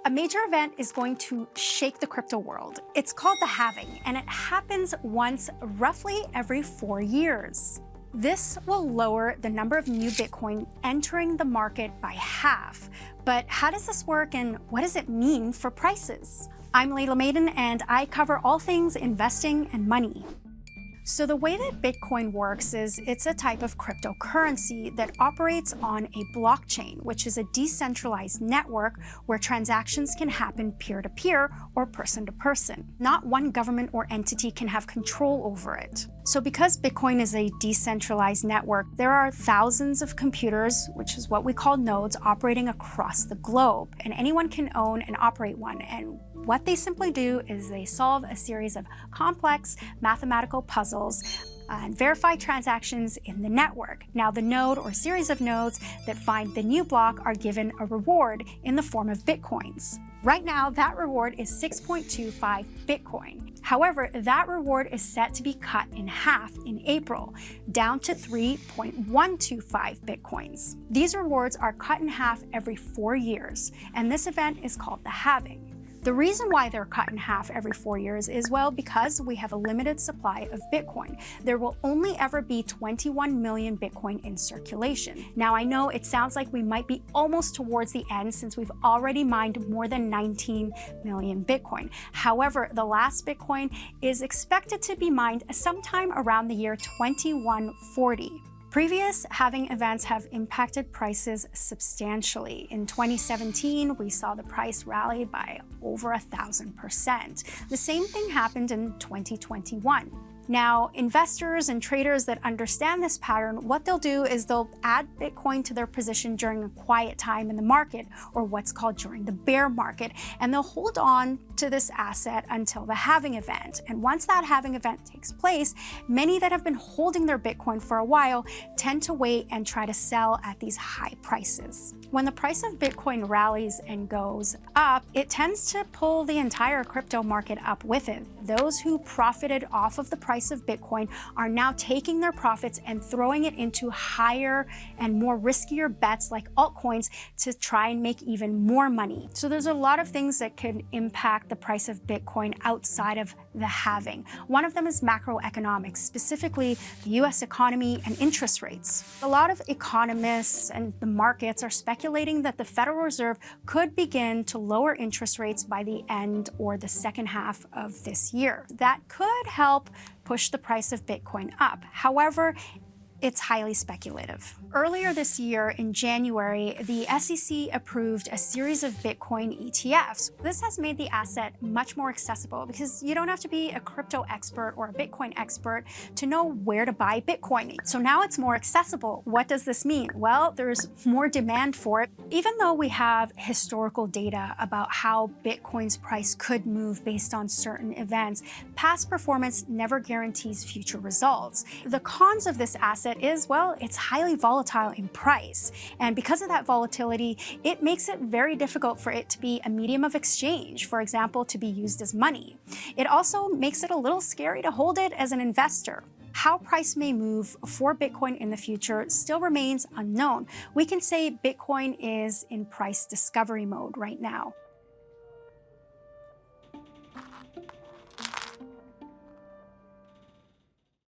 A major event is going to shake the crypto world. It's called the halving, and it happens once roughly every 4 years. This will lower the number of new Bitcoin entering the market by half. But how does this work and what does it mean for prices? I'm Laila Maidan, and I cover all things investing and money. So the way that Bitcoin works is it's a type of cryptocurrency that operates on a blockchain, which is a decentralized network where transactions can happen peer-to-peer or person-to-person. Not one government or entity can have control over it. So because Bitcoin is a decentralized network, there are thousands of computers, which is what we call nodes, operating across the globe, and anyone can own and operate one. And what they simply do is they solve a series of complex mathematical puzzles and verify transactions in the network. Now, the node or series of nodes that find the new block are given a reward in the form of Bitcoins. Right now, that reward is 6.25 Bitcoin. However, that reward is set to be cut in half in April, down to 3.125 Bitcoins. These rewards are cut in half every 4 years, and this event is called the halving. The reason why they're cut in half every 4 years is, well, because we have a limited supply of Bitcoin. There will only ever be 21 million Bitcoin in circulation. Now, I know it sounds like we might be almost towards the end since we've already mined more than 19 million Bitcoin. However, the last Bitcoin is expected to be mined sometime around the year 2140. Previous halving events have impacted prices substantially. In 2017, we saw the price rally by over 1,000%. The same thing happened in 2021. Now, investors and traders that understand this pattern, what they'll do is they'll add Bitcoin to their position during a quiet time in the market, or what's called during the bear market, and they'll hold on to this asset until the halving event. And once that halving event takes place, many that have been holding their Bitcoin for a while tend to wait and try to sell at these high prices. When the price of Bitcoin rallies and goes up, it tends to pull the entire crypto market up with it. Those who profited off of the price of Bitcoin are now taking their profits and throwing it into higher and more riskier bets like altcoins to try and make even more money. So there's a lot of things that could impact the price of Bitcoin outside of the halving. One of them is macroeconomics, specifically the US economy and interest rates. A lot of economists and the markets are speculating that the Federal Reserve could begin to lower interest rates by the end or the second half of this year. That could help push the price of Bitcoin up. However, it's highly speculative. Earlier this year, in January, the SEC approved a series of Bitcoin ETFs. This has made the asset much more accessible because you don't have to be a crypto expert or a Bitcoin expert to know where to buy Bitcoin. So now it's more accessible. What does this mean? Well, there's more demand for it. Even though we have historical data about how Bitcoin's price could move based on certain events, past performance never guarantees future results. The cons of this asset is, well, it's highly volatile in price. And because of that volatility, it makes it very difficult for it to be a medium of exchange, for example, to be used as money. It also makes it a little scary to hold it as an investor. How price may move for Bitcoin in the future still remains unknown. We can say Bitcoin is in price discovery mode right now.